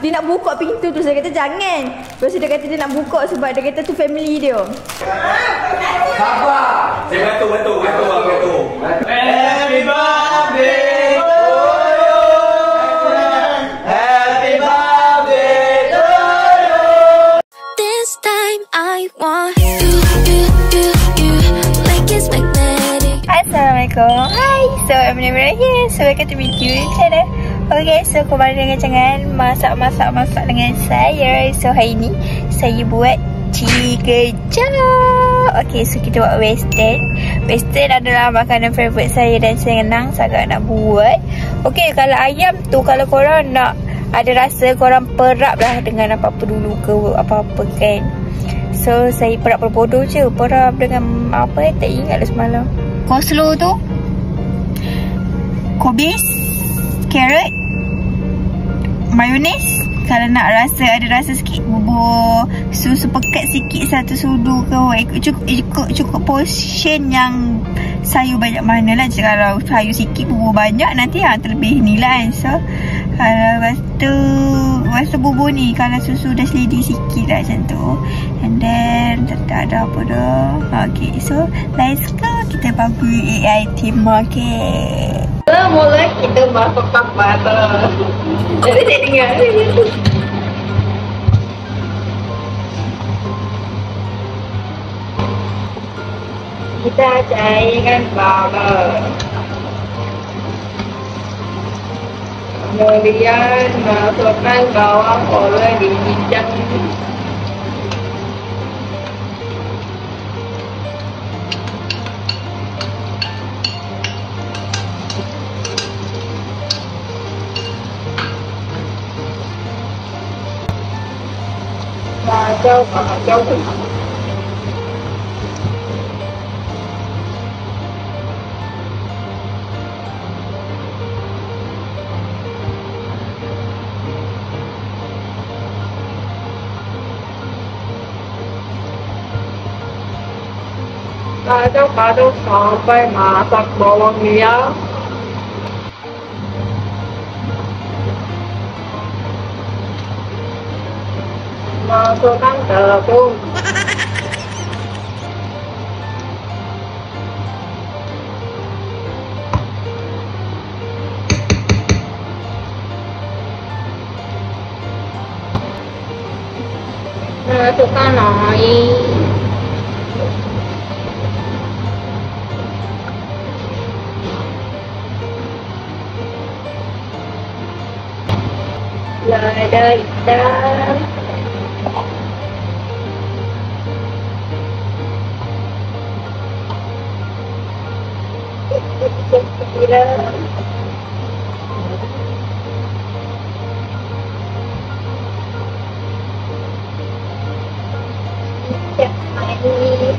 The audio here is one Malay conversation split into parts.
dia nak buka pintu tu. Saya kata jangan. Lepas tu dia kata dia nak buka sebab dia kata tu family dia. Sabar. Saya bantu. Happy birthday. Happy birthday to you. This time I want you. Like it's magnetic. Assalamualaikum. Hai. So, I'm Nira here. So, welcome to my YouTube channel. Okay, so kembali dengan jangan masak dengan saya. So, hari ni saya buat cigeja. Okay, so kita buat western. Western adalah makanan favourite saya dan saya senang sangat nak buat. Okay, kalau ayam tu, kalau korang nak ada rasa, korang perap lah dengan apa-apa dulu ke apa-apa kan. So, saya perap bodoh je. Perap dengan apa, tak ingat lah semalam. Coleslaw tu, kubis, carrot, mayones. Kalau nak rasa, ada rasa sikit, bubur susu pekat sikit, satu sudu ke. Cukup portion yang sayur banyak mana lah. Kalau sayur sikit, bubur banyak, nanti terlebih ni lah kan. So, lepas tu bubur ni, kalau susu dah selidih sikit lah macam tu. And then, tak ada apa dah. Okay, so let's go. Kita bagi item market. Mula kita masuk kapal. Jadi saya dengar. Kita cairkan bawang. Kemudian masukkan bawang oleh dicincang. Hijau tu. Kacau sampai masak bawang merah. Masukkan tepung. Masukkan air. Lada hitam. Garam. Minyak manis.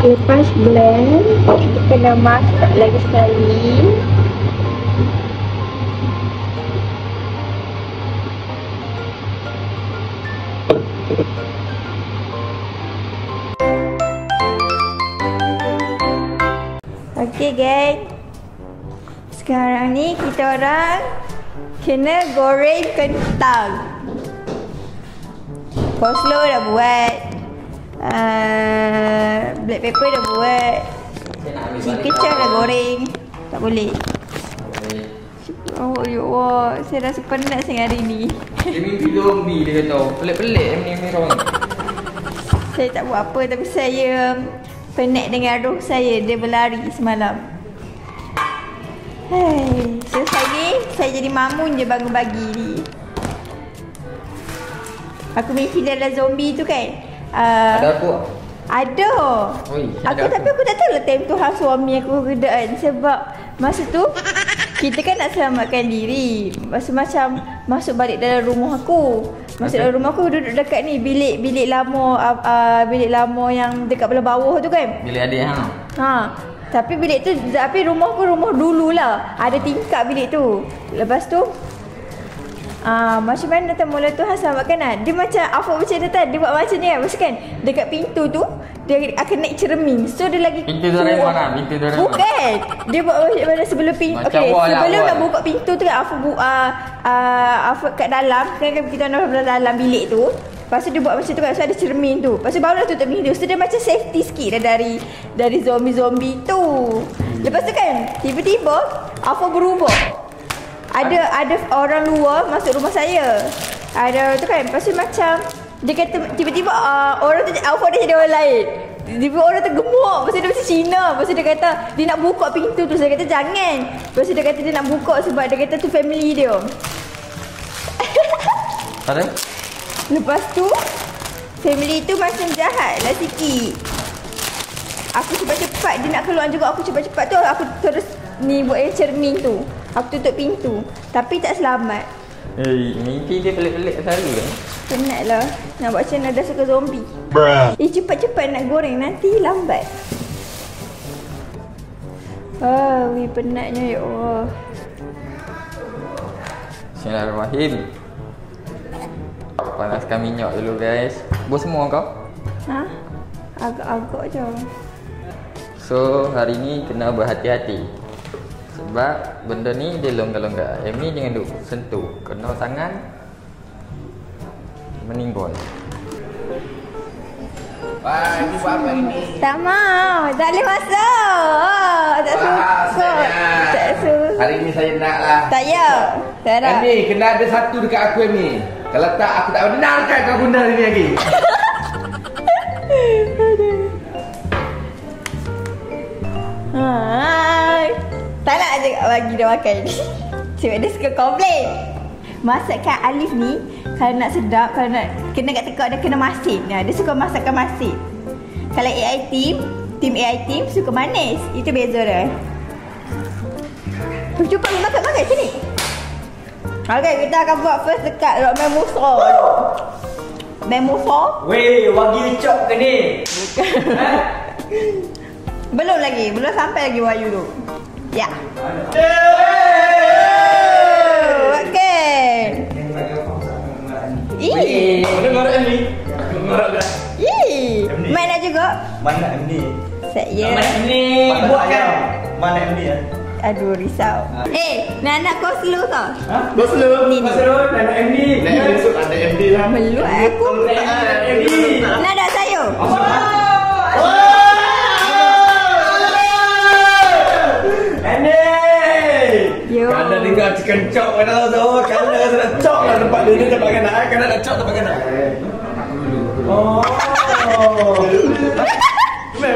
Lepas blend, kita kena masak lagi sekali. Okay guys, sekarang ni kita orang kena goreng kentang. Coleslaw dah buat, black pepper dah buat, kicap dah goreng. Tak boleh. Oh ya Allah, saya rasa penat sangat hari ni. Dia mimpi zombie, dia kata pelik-pelik ni orang. Saya tak buat apa, tapi saya penat dengan roh saya, dia berlari semalam. Selesai ni, saya jadi mamun je bangun pagi ni. Aku mimpi dalam zombie tu kan. Ada aku? Ada. Tapi aku tak tahu lah time tu hang suami aku gedaan. Sebab masa tu kita kan nak selamatkan diri. Masa macam masuk balik dalam rumah aku. Masuk dalam rumah aku, duduk dekat ni bilik lama yang dekat belah bawah tu kan. Bilik adik Tapi bilik tu, tapi rumah aku rumah dululah. Ada tingkap bilik tu. Lepas tu Macam mana tu mula Tuhan selamatkan lah. Dia macam Afuk macam dia tadi. Dia buat macam ni kan. Maksud kan dekat pintu tu dia akan naik cermin. So dia lagi Pintu Doraemon lah. Pintu Doraemon. Bukan. Dia buat macam mana sebelum pintu. Okay, sebelum nak buka pintu tu kan Afuk kat dalam. Kan kita nak dalam bilik tu. Lepas tu dia buat macam tu kan. So ada cermin tu. Lepas tu barulah tutup pintu. So dia macam safety sikit dah dari zombie-zombie tu. Lepas tu kan tiba-tiba Afuk berubah. Ada orang luar masuk rumah saya. Ada tu kan. Lepas tu macam dia kata tiba-tiba orang tu Afuk dah jadi orang lain. Tiba-tiba orang tu gemuk. Lepas tu dia macam Cina. Lepas tu dia kata dia nak buka pintu tu. Saya kata jangan. Lepas tu dia kata dia nak buka sebab dia kata tu family dia. Ada? Lepas tu family tu macam jahat lah sikit. Aku cepat-cepat dia nak keluar juga. Aku cepat-cepat tu aku terus ni buat yang cermin tu. Aku tutup pintu. Tapi tak selamat. Mimpi dia pelik-pelik selalu kan? Penat lah. Nak buat macam mana dah suka zombie. Cepat-cepat nak goreng. Nanti lambat. Penatnya ya Allah. Bismillahirrahmanirrahim. Panaskan minyak dulu guys. Bos semua kau? Agak-agak je. So hari ni kena berhati-hati. Sebab benda ni dia longgar-longgar. Yang ni jangan duk sentuh. Kena tangan meninggal. Wah, ini buat apa ini? Tak mau. Tak boleh masuk. Tak suka. Tak suka. Hari ni saya nak lah. Tak ya. Tak nak. Ni kena ada satu dekat aku ni. Kalau tak aku tak benarkan kau guna hari ni lagi. Tak nak je bagi dia makan. Sebab dia suka komplain. Masakan Alif ni kalau nak sedap, kalau nak kena kat tekak dia kena masin. Dia suka masakan masin. Kalau AI team suka manis. Itu beza dia. Cuba makan sini. Okay, kita akan buat first dekat ramen musa tu. Ramen musa. Weh, wagyu chop ke ni? Belum lagi, belum sampai lagi Wahyu tu. Ya. Okay. Mana marah ni? Marah dah. Mana juga? Mana ni? Saya. Mana ni? Buatkan. Mana ni ya? Aduh, risau. Nak kau slow tau? Kau slow? Ni. Kau slow? Nak MD? Nak besok ada MD lah. Meluk aku. MD. Nak dah sayur? Kalau dengar chicken chop pada tahu kalau sudah chop lah tempat dia dapat kena kalau nak chop dapat kena. Oh. Men.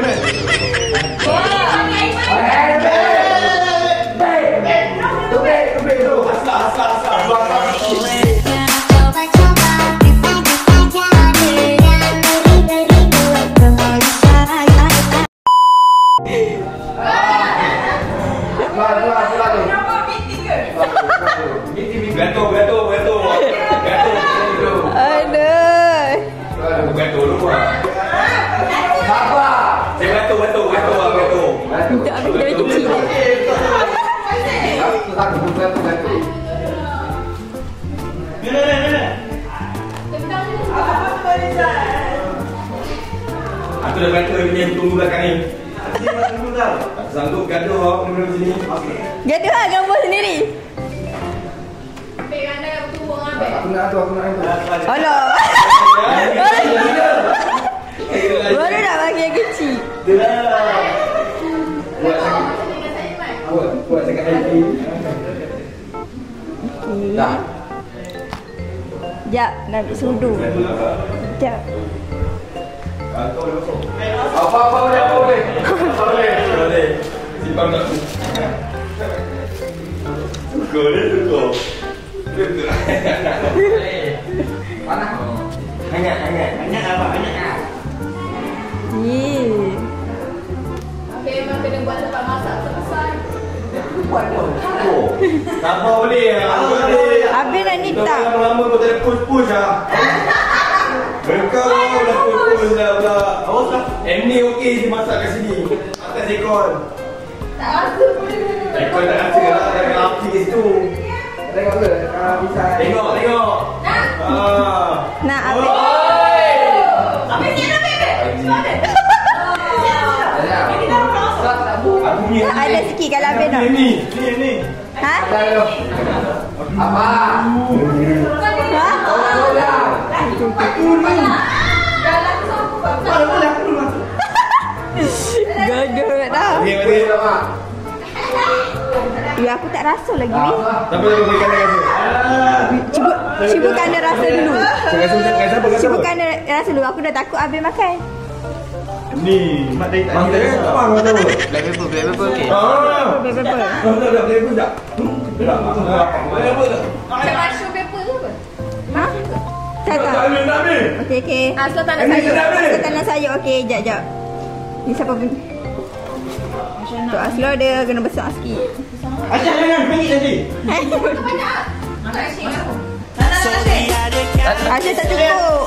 Aku dah bantu dia tunggu belakang ni. Tak sanggup gaduh awak kena sini. Okey. Gaduh lah gambar sendiri. Aku nak tu. Alah. Baru nak bagi yang kecil. Buat sangat happy. Dah. Sekejap, nak ambil sudu. Sekejap. Apa boleh. Simpan tak? Tukar. Panas. Hangat apa? Memang kena buat tempat masak selesai. Buat dah. Sabar boleh. Habis nak ni tak? Lama-lama kau tak ada push lah. Kau dah push dah pula. Awas lah. Ni okey dia masak kat sini. Atas ekor. Tak rasa pun. Ekor tak rasa lah. Jangan api kat situ. Tengok ke? Bisa. Tengok. Nak Abid. Habis ni dah bebek. Sebab ada. Aku punya. Ada sikit kalau Abid nak. Ni. Ha? Apa? Ha? Gagal dah. Okey. Ya aku tak rasa lagi ni. Siapa yang berikan rasa? Cuba kanda rasa dulu. Rasa apa? Cuba kanda rasa dulu. Aku dah takut Abid makan. Ni. Mak tadi tak ada. Apa kau tahu? Black pepper okey. Bebe. Dah boleh pun tak? Boleh apa tak? Macam mushroom paper tu apa? Ha? Tak. Tak ambil. Okey. Asal tak nak Ini sayur. sedap ni. Asal tanah sayur. Okey, jap. Ni siapa pun. Untuk Aslo dia kena besar sikit. Aisyah jangan pergi tadi. Banyak. Nak share aku. Nak. Asal tak cukup.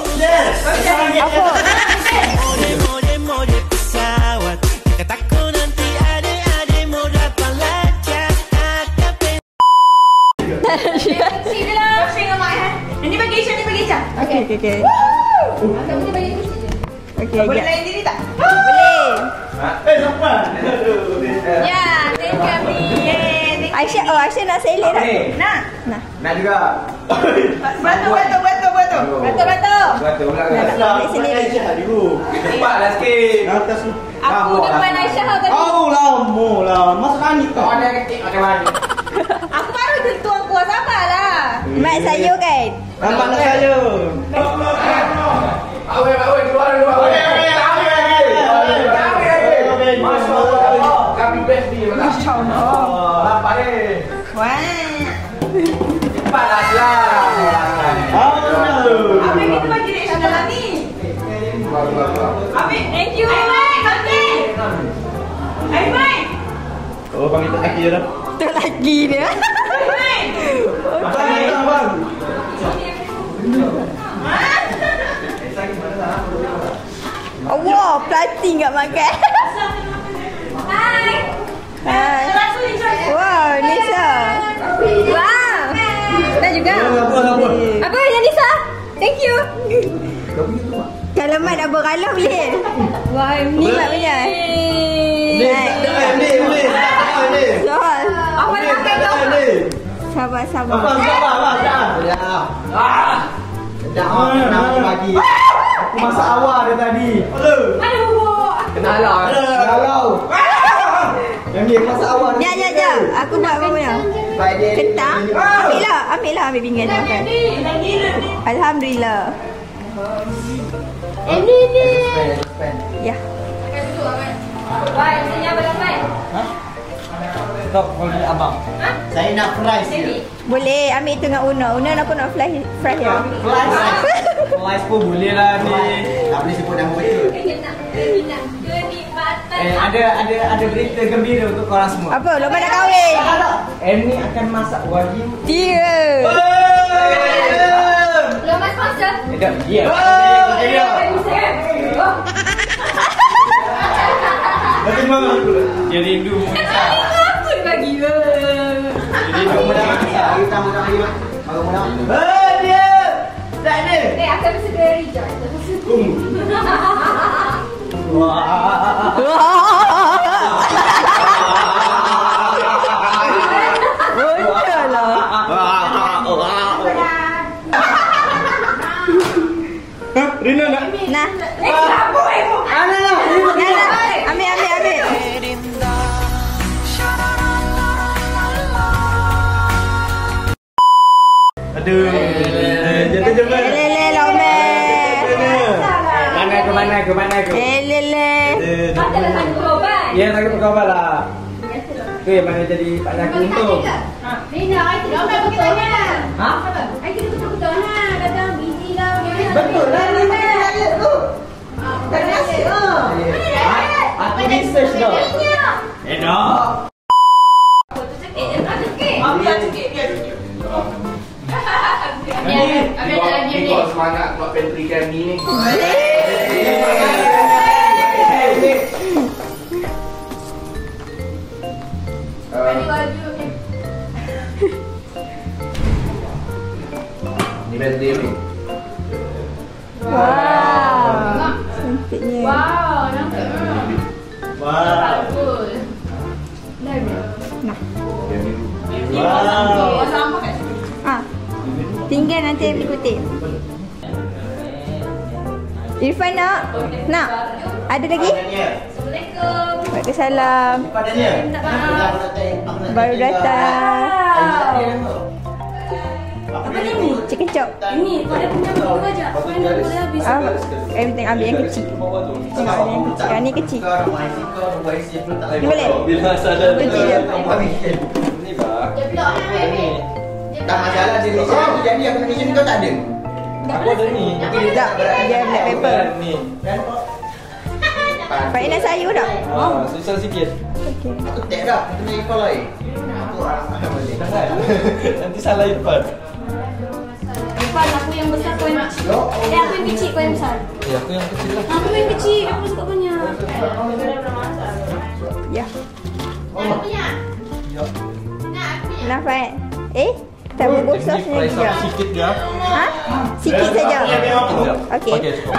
Apa? Sini lah. Share dengan Mak eh. Ini bagi Isha. Okey. Aku boleh bagi Isha je. Okey, Boleh jap. lain diri tak? Boleh. Siapa? Ya, thank you Abi. Aisyah nak selek tak? Nak. Nak juga. Batu. Betul lah. Ambil sendiri. Cepatlah sikit. Atas tu. Aku depan Aisyah tadi. lama lah. Masuk angin Kau ada kecil macam mana? Aku baru tentu aku. Sabarlah. Mak sayur kan? Nampak nak saya. Awet, keluar dulu. Masya Allah. Kami best ni. Masya Allah. Nampak ni. Wah. Cepatlah silang. Abi kita bagi dia Isha dalam ni. Abi, thank you. Aiman. Oh, panggil tak laki je dah. Tu lagi dia. Abang. Allah, pelanting kat makan. Hai. Hai. Langsung Isha. Wow, Nisa. Wow. Dah juga. Apa yang Nisa? Thank you. Kalau Mak nak beralah boleh. Wah, Ni Mak punya. Boleh. Soal. Apa nak makan kau? Sabar. Nak bagi. Aku masak awal dia tadi. Ada bubuk. Kenalah. Kalau. Yang ni masak awal. Ya. Aku buat apa punya? Kentang. Ambil pinggan dia makan. Alhamdulillah. Ini. Ya. Makan dulu Abang. Bye, sini Abang Abang. Stop panggil abang. Saya nak fries Jadi. Boleh ambil itu dengan Una. Una aku nak fry ya. Fries pun boleh lah ni. Tak boleh sebut nama betul. Nak kenikmatan. Ada berita gembira untuk korang semua. Apa? Lomba nak kahwin. Emni akan masak wagyu. Dia. Belum mas sponsor. Ya. Nanti mama dia rindu masak. Apa dia bagi? Dia rindu masak. Kita masak lagi mak. Makan mudah. Dia. Tak ada. Akan bersedia rejoice. Rina nak? Nah. Apa ibu? Ana. Ambil. Aduh. Jatuh. Lele lomba. Mana ke? Lele. Adalah satu korban. Ya, tak berkawan lah. Tu yang mana jadi Pak Naku untung. Rina, I tidak nak bertanya. Ha? I tidak bertanya. Kadang busy lah. Betul lah ni ayat tu. Tak rasa. Aku research dah. Enak. Ambil sikit dia. Kau semangat buat pantry kami ni. nanti ambil putih. Irfan nak? Nak? Ada lagi? Assalamualaikum. Waalaikumsalam. Minta maaf. Baru datang. Apa ni? Chicken chop. Ini kau ada punya berapa aja? Kau yang boleh habis. Everything ambil yang kecil. Tengok ada yang kecil. Yang ni kecil. Ni boleh? Bila sadar Kecil je. Ni bah. Dia blok nak ambil. Tak masalah dia ni. Jadi aku nak kau tak ada. Apa ada ni? Tak, dia black pepper. Ni. Pak nak sayur tak? Susah sikit. Okey. Aku tak dah. Kena ikut lain. Aku boleh. Nanti salah Irfan. Irfan, aku yang besar, kau yang kecil. Aku yang kecil, kau yang besar. Ya, aku yang kecil lah. Aku yang kecil, aku suka banyak. Ya. Nak punya? Ya. Nak Fat? Tak bubur sosnya juga. Sikit je. Ha? Sikit saja. Okey. Okey, cukup.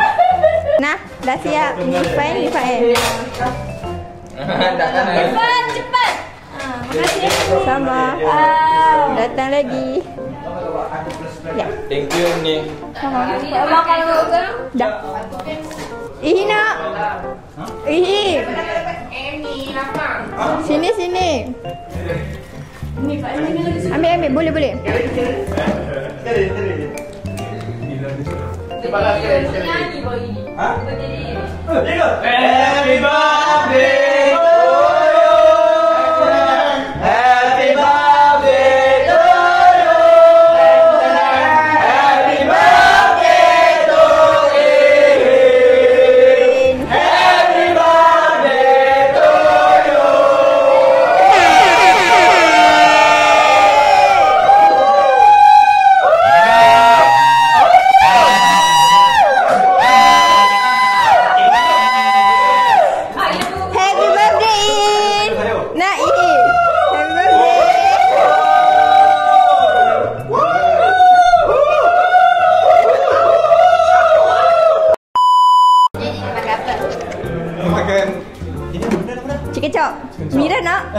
Nah, dah siap. Ni Irfan, ni Fat. Irfan, cepat. Makasih. Sama. Datang lagi. Ya. Thank you ni. Abang kalau Dah. Nak. Sini, sini. Ambil. Boleh. Happy birthday to you. Happy birthday to you. Happy birthday to you. Happy birthday to you. Happy birthday. Nak Happy birthday. Makan. Ini mana? Chicken chop. Mira nak?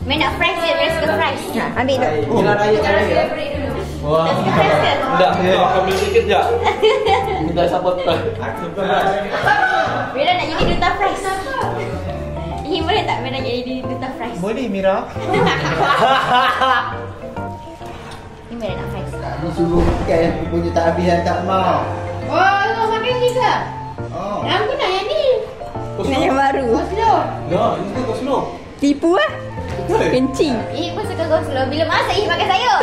Main nak fries je, Mira suka fries. Ambil tu. Wah. Suka fries ke? Dah, ambil sikit je. Minta support kan. Mira nak jadi duta fries. Ini boleh tak Mira nak jadi duta fries? Boleh Mira. Ini Mira nak fries. Ni suruh pakai yang punya tak habis dan tak mau. Oh, kau makan ni ke? Oh. Aku nak yang ni. Nak yang baru. Slow. No, ini kau slow. Tipu ah. Kencing. Pun suka go slow. Bila masa makan sayur?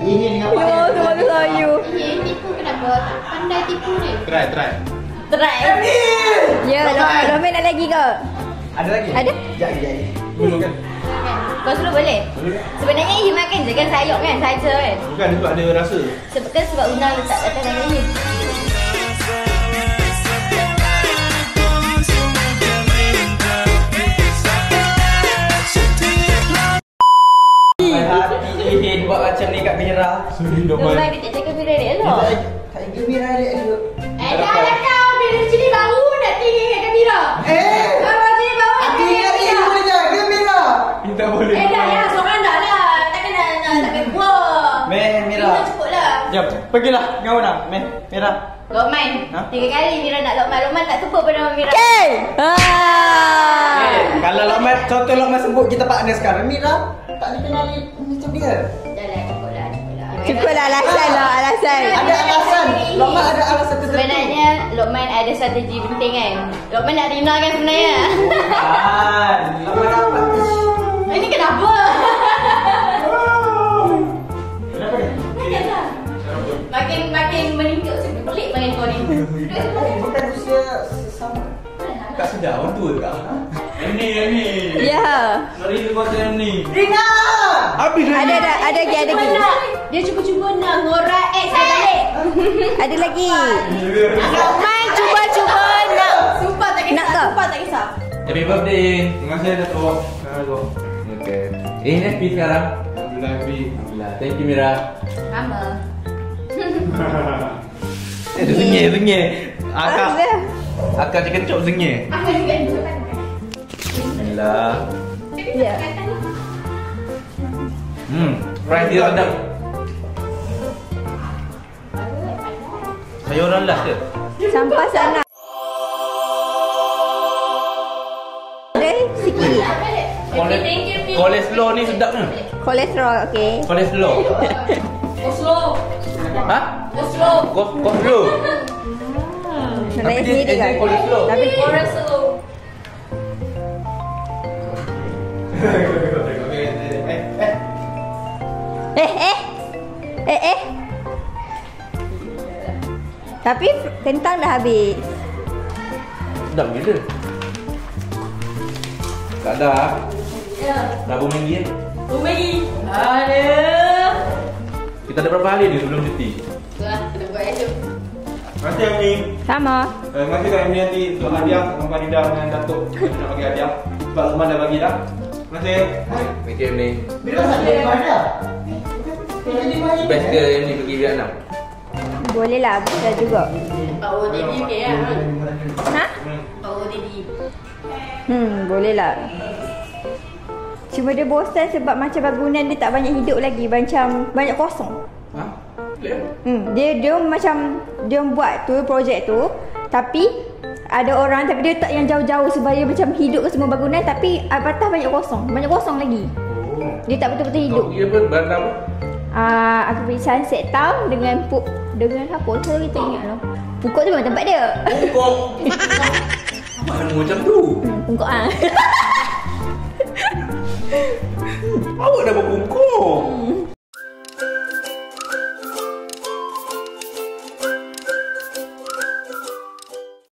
Ini dengan Ya, tu makan sayur. Tipu kenapa? Tak pandai tipu ni. Try. Try. Ya, Romen nak lagi ke? Ada lagi? Ada? Jadi. Belum kan? Kau slow boleh? Sebenarnya Ihi makan je kan sayur kan? Saja kan? Bukan sebab ada rasa. Sebab Una letak atas tangan Ihi. Hati buat macam ni kat Mira. Sorry Domai dia tak jaga Mira dia elok. Tak gembira dia juga. Dah kau Mira sini baru nak tinggal kat Mira. Kau sini baru nak tinggal kat Mira. Boleh je, gembira. Tak boleh. Dah seorang dah lah. Takkan nak sampai buah. Mira. Itu cukup lah. Jom, pergilah dengan orang. Mira. Lokman. Ha? 3 kali Mira nak Lokman. Lokman tak suka pada nama Mira. Okay. Kalau Lokman, contoh Lokman sebut kita partner sekarang. Mira tak dikenali macam dia. Dah lah, cukup lah. Cukuplah alasan. Ada alasan. Lokman ada alasan tertentu. Sebenarnya Lokman ada strategi penting kan. Lokman nak Rina kan sebenarnya. Lokman dapat. Ini kenapa? Kenapa ni? Makin meningkat macam pelik makin kau ni. Bukan usia sama. Tak sedar orang tua tak? Ini. Ya. Sorry dia kata yang ni. Rina! Habis Ada lagi. Dia cuba-cuba nak ngorak saya balik. Ada lagi. Lokman cuba nak. Sumpah tak kisah. Nak ke? Sumpah tak kisah. Happy birthday. Terima kasih Dato'. Okay. Ini happy sekarang. Alhamdulillah happy. Alhamdulillah. Thank you Mira. Sama. Dia zengih. Alhamdulillah. Akak chicken chop zengih. Aku juga cuba. Alhamdulillah. Ya. Fries dia sedap. Saya orang last dia. Sampah sana. Sikit. Kolesterol ni sedap ni. Kolesterol, okey. Kolesterol. Oslo. Ha? Oslo. Kolesterol. Tapi dia kan. kolesterol. Tapi Oslo. Tapi kentang dah habis. Sedap gila. Tak ada. Ya. Dah RM5 kan? Umegi. Ada. Kita ada berapa hari ni sebelum cuti? Itulah, kita buat esok. Terima kasih Amni. Sama. Terima kasih Kak Amni nanti untuk hadiah Abang Farida dengan Datuk. Kita nak bagi hadiah. Sebab Lukman dah bagi dah. Terima kasih. Thank you ni. Bila sampai mana? Best ke yang ni pergi Vietnam? Boleh lah, bisa juga. Power DD okey kan? Ha? Power DD. Boleh lah. Cuma dia bosan sebab macam bangunan dia tak banyak hidup lagi. Macam banyak kosong. Ha? Dia macam dia buat tu projek tu, tapi ada orang tapi dia tak yang jauh-jauh supaya macam hidup ke semua bangunan, tapi atas banyak kosong lagi. Dia tak betul-betul hidup. Kau pergi apa? Bandar apa? Aku pergi Sunset Town dengan apa? Saya kita ingat lah. Pukuk tu memang tempat dia. Pungkok. Mana macam tu? Pukuk ah. Awak dah berpungkok.